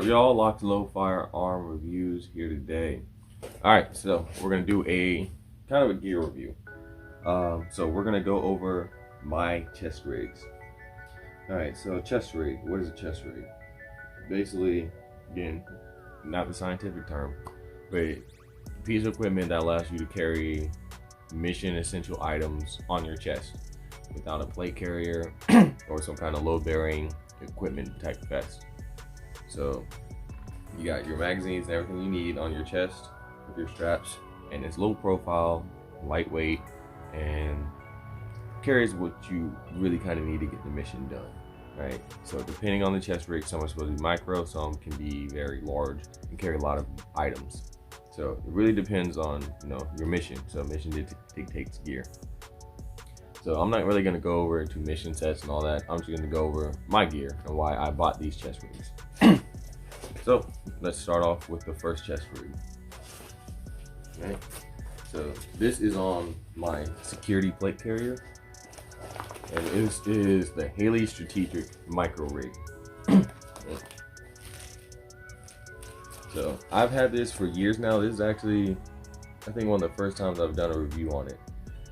up, y'all? LocsNLoad Firearm Reviews here today. Alright, so we're going to do a kind of a gear review. So we're going to go over my chest rigs. Alright, so chest rig. What is a chest rig? Basically, again, not the scientific term, but a piece of equipment that allows you to carry mission essential items on your chest without a plate carrier or some kind of load bearing equipment type vest. So you got your magazines and everything you need on your chest with your straps, and it's low profile, lightweight, and carries what you really kind of need to get the mission done, right? So depending on the chest rig, some are supposed to be micro, some can be very large and carry a lot of items. So it really depends on, your mission. So mission dictates gear. So I'm not really going to go over into mission sets and all that. I'm just going to go over my gear and why I bought these chest rigs. So let's start off with the first chest rig. Okay. So this is on my security plate carrier, and this is the Haley Strategic Micro Rig. So I've had this for years now. This is actually, I think, one of the first times I've done a review on it.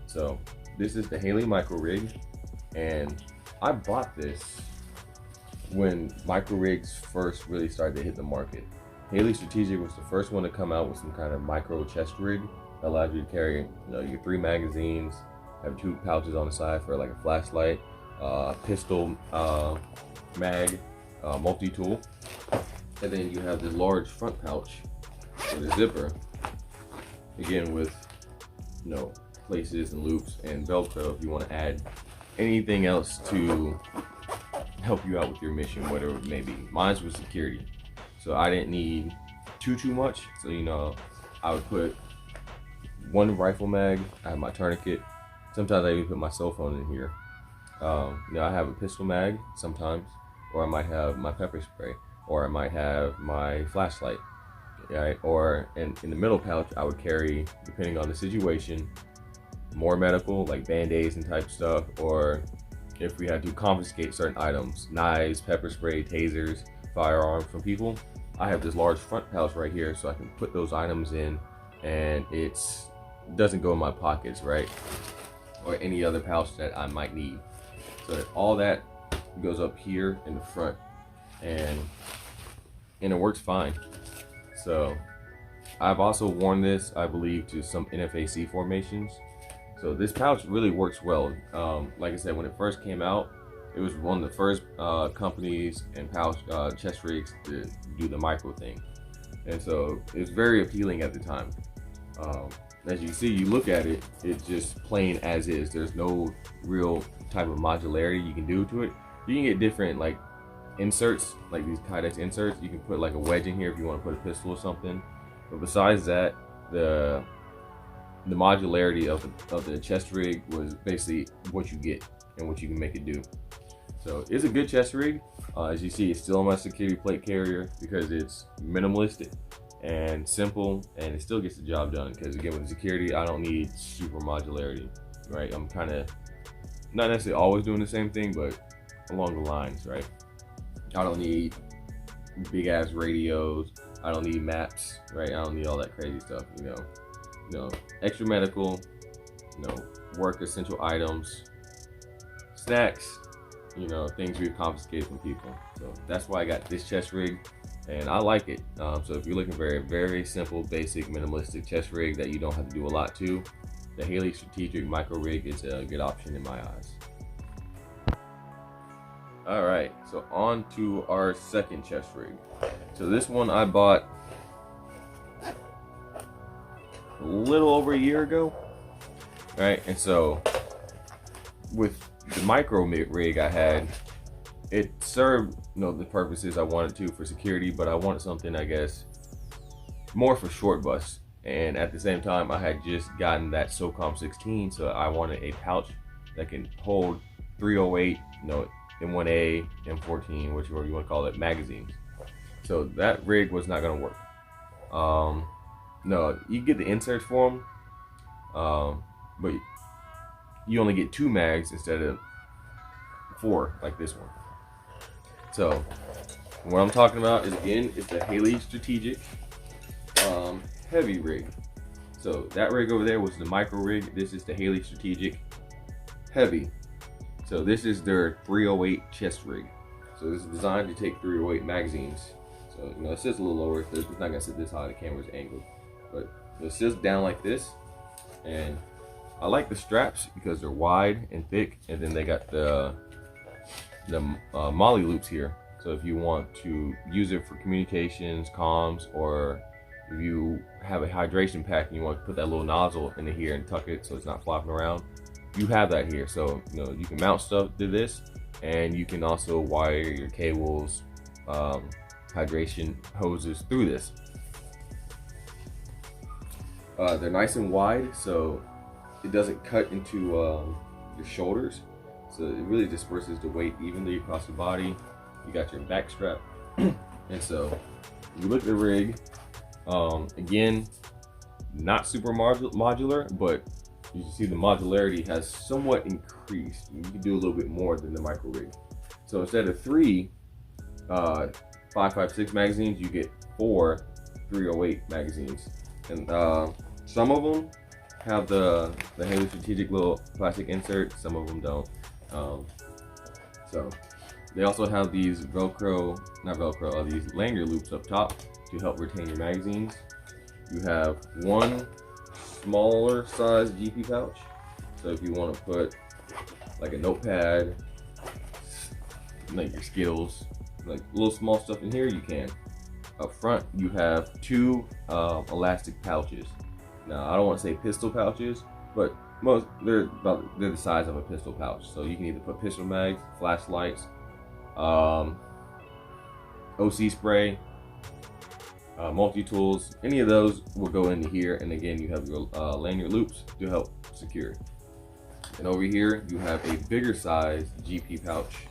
So this is the Haley Micro Rig, and I bought this when micro rigs first really started to hit the market. Haley Strategic was the first one to come out with some kind of micro chest rig that allows you to carry, your 3 magazines, have 2 pouches on the side for like a flashlight, pistol mag, multi-tool, and then you have this large front pouch with a zipper, again with places and loops and Velcro if you want to add anything else to help you out with your mission, whatever it may be. Mine was security, so I didn't need too much. So I would put 1 rifle mag, I have my tourniquet, sometimes I even put my cell phone in here. I have a pistol mag sometimes, or I might have my pepper spray, or I might have my flashlight, right? Or in the middle pouch I would carry, depending on the situation, more medical like band-aids and type stuff, or if we had to confiscate certain items, knives, pepper spray, tasers, firearms from people, I have this large front pouch right here so I can put those items in, and it doesn't go in my pockets, right? Or any other pouch that I might need. So that all that goes up here in the front, and it works fine. So I've also worn this, I believe, to some NFAC formations. So this pouch really works well. Like I said, when it first came out, it was one of the first companies and pouch chest rigs to do the micro thing, and so it was very appealing at the time. As you see, you look at it, it's just plain as is. There's no real type of modularity you can do to it. You can get different like inserts, like these Kydex inserts. You can put like a wedge in here if you want to put a pistol or something. But besides that, the modularity of the chest rig was basically what you get and what you can make it do. So it's a good chest rig. As you see, it's still on my security plate carrier because it's minimalistic and simple, and it still gets the job done. Because again, with security, I don't need super modularity, right? I'm kind of not necessarily always doing the same thing, but along the lines, right? I don't need big ass radios. I don't need maps, right? I don't need all that crazy stuff, extra medical, work essential items, snacks, things we've confiscated from people. So that's why I got this chest rig, and I like it. So if you're looking for a very simple, basic, minimalistic chest rig that you don't have to do a lot to, the Haley Strategic Micro Rig is a good option in my eyes. All right, so on to our second chest rig. So this one I bought a little over a year ago, right? And so with the micro rig I had, it served the purposes I wanted to for security, but I wanted something, I guess, more for short busts. And at the same time, I had just gotten that SOCOM 16, so I wanted a pouch that can hold 308, M1A, M14, whichever you want to call it, magazines. So that rig was not going to work. No, you get the inserts for them, but you only get 2 mags instead of 4 like this one. So And what I'm talking about is, again, it's the Haley Strategic heavy rig. So that rig over there was the micro rig. This is the Haley Strategic heavy. So this is their 308 chest rig. So this is designed to take 308 magazines. So it sits a little lower. It's not gonna sit this high. The camera's angled, but it sits down like this. And I like the straps because they're wide and thick, and then they got the molly loops here. So if you want to use it for communications, comms, or if you have a hydration pack and you want to put that little nozzle into here and tuck it so it's not flopping around, you have that here. So you can mount stuff to this, and you can also wire your cables, hydration hoses through this. They're nice and wide, so it doesn't cut into your shoulders. So it really disperses the weight evenly across your body. You got your back strap. And so you look at the rig, again, not super modular, but you can see the modularity has somewhat increased. You can do a little bit more than the micro rig. So instead of 3 5.56 magazines, you get 4 308 magazines. And some of them have the Haley Strategic little plastic insert, some of them don't. So they also have these these lanyard loops up top to help retain your magazines. You have one smaller size GP pouch. So if you want to put like a notepad, like your Skittles, like little small stuff in here, you can. Up front, you have 2 elastic pouches. Now, I don't want to say pistol pouches, but they're the size of a pistol pouch. So you can either put pistol mags, flashlights, OC spray, multi-tools, any of those will go into here. And again, you have your lanyard loops to help secure. And over here, you have a bigger size GP pouch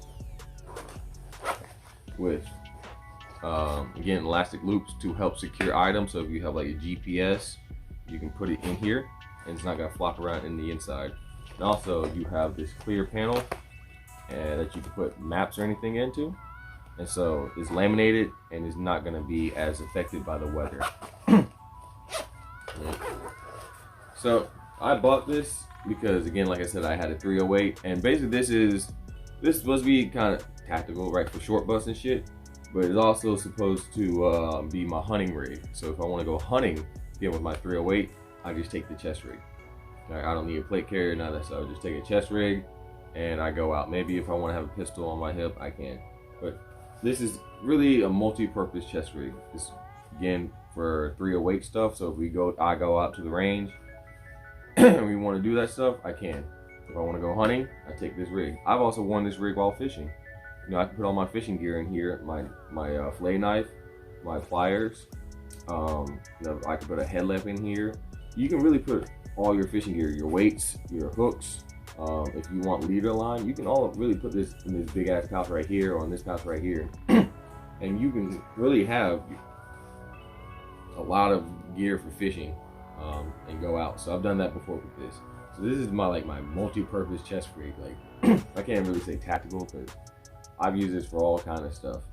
with again, elastic loops to help secure items. So if you have like a GPS, you can put it in here and it's not gonna flop around in the inside. And also you have this clear panel that you can put maps or anything into. And so it's laminated and is not gonna be as affected by the weather. So I bought this because, again, like I said, I had a 308, and basically this is supposed to be kind of tactical, right, for short bus and shit. But it's also supposed to be my hunting rig. So if I want to go hunting, again, with my 308, I just take the chest rig. I don't need a plate carrier, none of that stuff. I just take a chest rig and I go out. Maybe if I want to have a pistol on my hip, I can. But this is really a multi-purpose chest rig. This, again, for 308 stuff. So if I go out to the range and we want to do that stuff, I can. If I want to go hunting, I take this rig. I've also worn this rig while fishing. I can put all my fishing gear in here, my fillet knife, my pliers. I can put a headlamp in here. You can really put all your fishing gear, your weights, your hooks. If you want leader line, you can all really put this in this big ass pouch right here, or on this pouch right here. And you can really have a lot of gear for fishing and go out. So I've done that before with this. So this is my multi-purpose chest rig. Like I can't really say tactical because I've used this for all kind of stuff,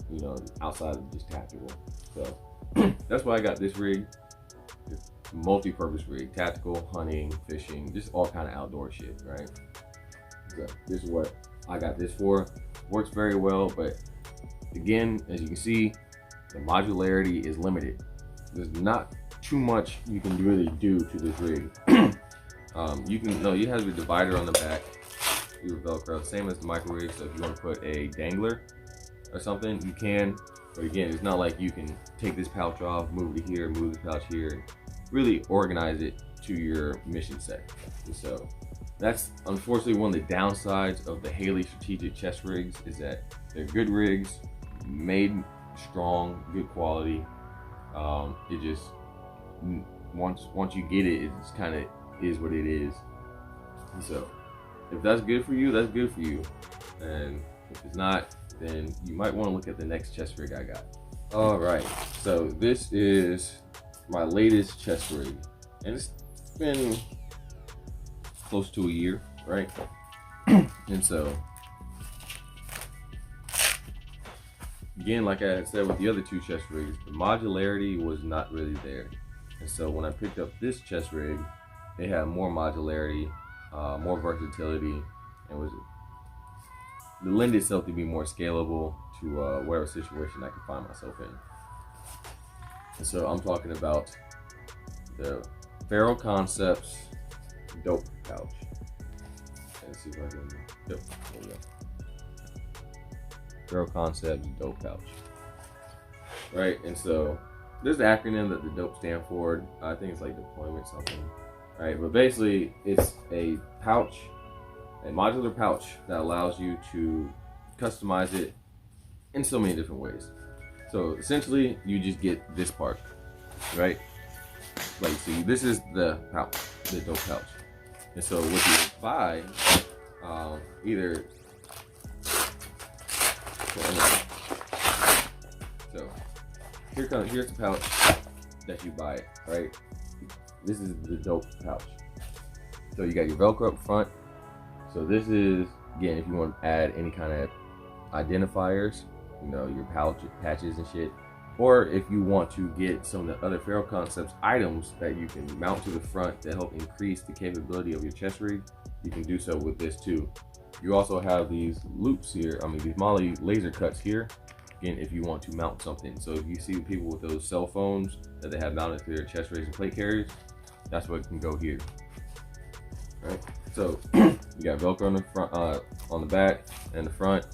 outside of just tactical. So that's why I got this rig. It's a multi-purpose rig, tactical, hunting, fishing, just all kind of outdoor shit, right? So this is what I got this for. Works very well, but again, as you can see, the modularity is limited. There's not too much you can really do to this rig. You have your divider on the back. Your Velcro, same as the micro rig. So if you want to put a dangler or something, you can. But again, it's not like you can take this pouch off, move it here, move this pouch here, and really organize it to your mission set. And so that's unfortunately one of the downsides of the Haley Strategic chest rigs, is that they're good rigs, made strong, good quality. It just once you get it, it just kind of is what it is. And so if that's good for you, that's good for you. And if it's not, then you might want to look at the next chest rig I got. All right, so this is my latest chest rig, and it's been close to a year, right? And so again, like I said with the other two chest rigs, the modularity was not really there. And so when I picked up this chest rig, it had more modularity, more versatility, and was it lend itself to be more scalable to whatever situation I could find myself in. And so I'm talking about the Ferro Concepts dope pouch. Let's see if I can. Yep, there we go. Ferro Concepts dope pouch. Right, and so there's the acronym that the dope stand for. I think it's like deployment something. Right, but basically it's a pouch, a modular pouch that allows you to customize it in so many different ways. So essentially you just get this part, right? Like, see, this is the pouch, the dope pouch. And so what you buy, either, so here's the pouch that you buy, right? This is the dope pouch. So you got your Velcro up front. So this is, again, if you want to add any kind of identifiers, you know, your pouch, patches and shit. Or if you want to get some of the other Ferro Concepts items that you can mount to the front to help increase the capability of your chest rig, you can do so with this too. You also have these loops here, these Molly laser cuts here, again, if you want to mount something. So if you see people with those cell phones that they have mounted to their chest rigs and plate carriers, that's what can go here. Right? So you got Velcro on the front, on the back and the front.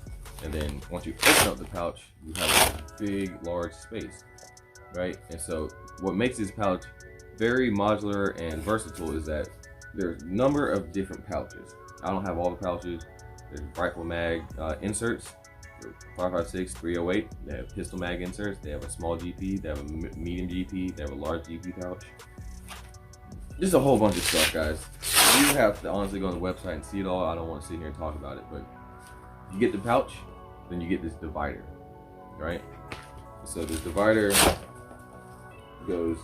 And then once you open up the pouch, you have a big, large space, right? And so what makes this pouch very modular and versatile is that there's a number of different pouches. I don't have all the pouches. There's rifle mag inserts, 5.56, 308. They have pistol mag inserts. They have a small GP. They have a medium GP. They have a large GP pouch. Just a whole bunch of stuff, guys. You have to honestly go on the website and see it all. I don't want to sit here and talk about it, but you get the pouch, then you get this divider, right? So this divider goes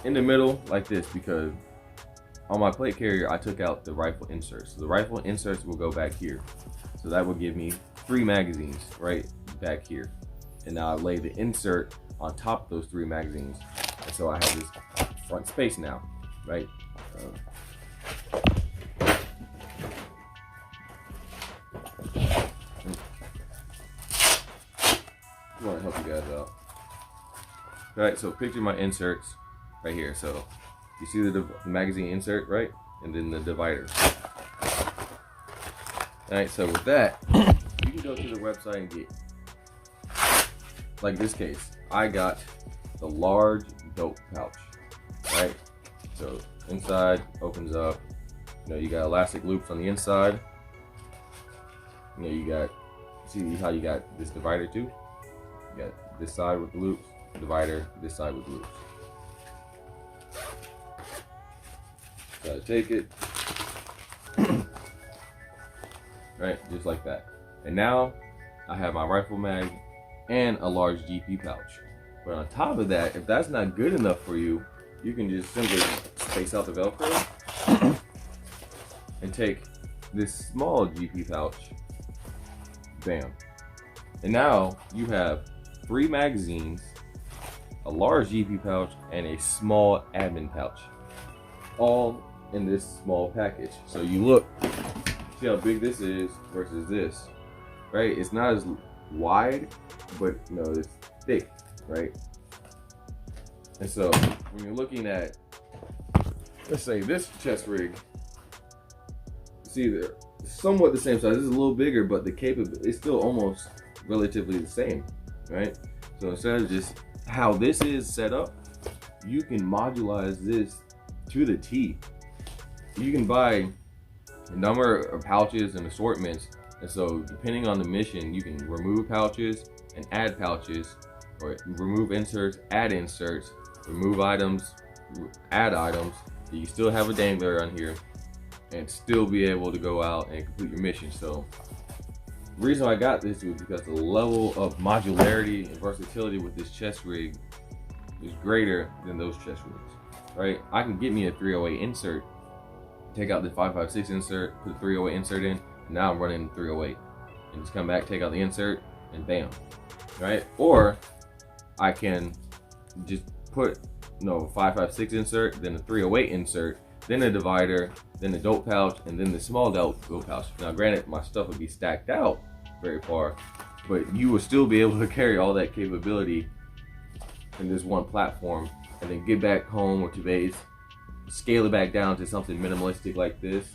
in the middle like this because on my plate carrier, I took out the rifle inserts. So the rifle inserts will go back here. So that will give me 3 magazines right back here. And now I lay the insert on top of those 3 magazines. And so I have this front space now, right? I want to help you guys out. Alright, so picture my inserts right here. So you see the magazine insert, right? And then the divider. Alright, so with that, you can go to the website and get, like this case, I got the large dope pouch, right? So inside opens up, you know, you got elastic loops on the inside. You know, you got, see how you got this divider too? You got this side with the loops, divider, this side with the loops. Gotta take it, right, just like that. And now I have my rifle mag and a large GP pouch. But on top of that, if that's not good enough for you, you can just simply space out the Velcro and take this small GP pouch, bam. And now you have 3 magazines, a large GP pouch, and a small admin pouch, all in this small package. So you look, see how big this is versus this, right? It's not as wide, but you know, it's thick, right? And so when you're looking at, let's say this chest rig, see they're somewhat the same size. This is a little bigger, but the capability is still almost relatively the same, right? So instead of just how this is set up, you can modularize this to the T. You can buy a number of pouches and assortments, and so depending on the mission, you can remove pouches and add pouches, or remove inserts, add inserts, remove items, add items. So you still have a dangler on here and still be able to go out and complete your mission. So the reason I got this was because the level of modularity and versatility with this chest rig is greater than those chest rigs, right? I can get me a 308 insert, take out the 5.56 insert, put the 308 insert in, and now I'm running 308. And just come back, take out the insert, and bam. right? Or I can just put 5.56 insert, then a 308 insert, then a divider, then a dope pouch, and then the small dope pouch. Now granted, my stuff would be stacked out very far, but you will still be able to carry all that capability in this one platform, and then get back home or to base, scale it back down to something minimalistic like this,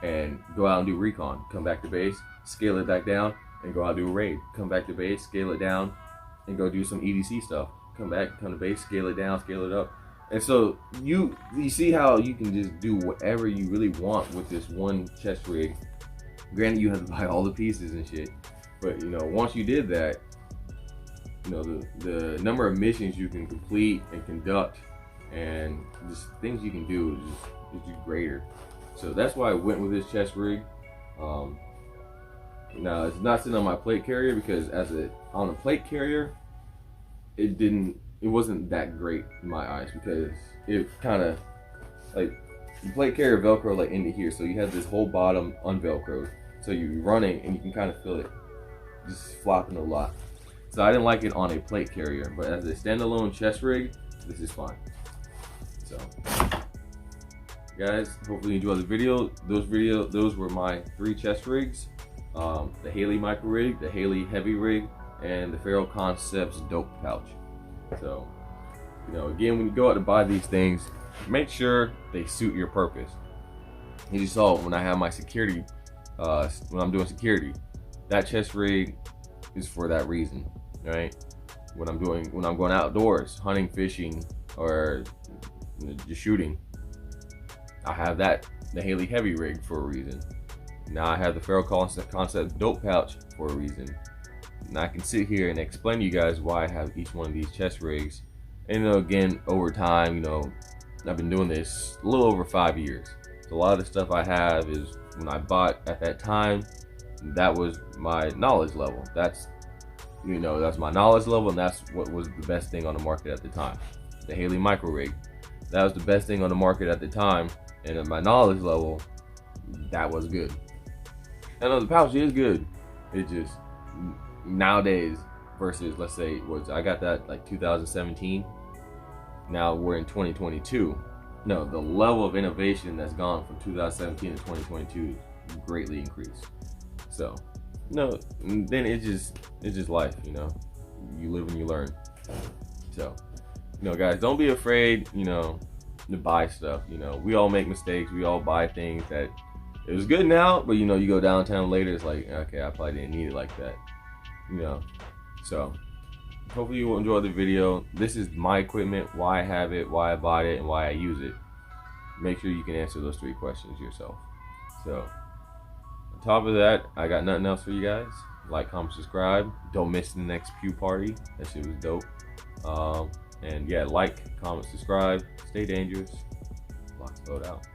and go out and do recon. Come back to base, scale it back down, and go out and do a raid. Come back to base, scale it down, and go do some EDC stuff. Come back, come to base, scale it down, scale it up. And so you see how you can just do whatever you really want with this one chest rig. Granted, you have to buy all the pieces and shit, but once you did that, the number of missions you can complete and conduct and just things you can do is just greater. So that's why I went with this chest rig. Now it's not sitting on my plate carrier because on a plate carrier, it wasn't that great in my eyes, because it kind of like the plate carrier Velcro like into here, so you have this whole bottom unvelcroed, so you're running and you can kind of feel it just flopping a lot. So I didn't like it on a plate carrier, but as a standalone chest rig, this is fine. So guys, hopefully you enjoyed the video. Those were my 3 chest rigs: the Haley micro rig, the Haley heavy rig, and the Ferro Concepts dope pouch. So again, when you go out to buy these things, make sure they suit your purpose. As you saw when I have my security, when I'm doing security, that chest rig is for that reason, right? When I'm going outdoors, hunting, fishing, or just shooting, I have the Haley heavy rig for a reason. Now I have the Ferro Concept dope pouch for a reason. And I can sit here and explain to you guys why I have each one of these chest rigs. And again, over time, I've been doing this a little over 5 years. So a lot of the stuff I have is when I bought at that time, that was my knowledge level. That's my knowledge level, and that's what was the best thing on the market at the time. The Haley micro rig, that was the best thing on the market at the time, and at my knowledge level, that was good. I know the pouch is good. It just nowadays versus, let's say, I got that like 2017. Now we're in 2022. No, the level of innovation that's gone from 2017 to 2022 greatly increased. So then it's just life, you live and you learn. So guys, don't be afraid to buy stuff. We all make mistakes, we all buy things that it was good now, but you go downtown later, it's like, okay, I probably didn't need it like that. So hopefully you will enjoy the video. This is my equipment, why I have it, why I bought it, and why I use it. Make sure you can answer those 3 questions yourself. So on top of that, I got nothing else for you guys. Like, comment, subscribe. Don't miss the next pew party. That shit was dope. And yeah, like, comment, subscribe. Stay dangerous. LocsNLoad out.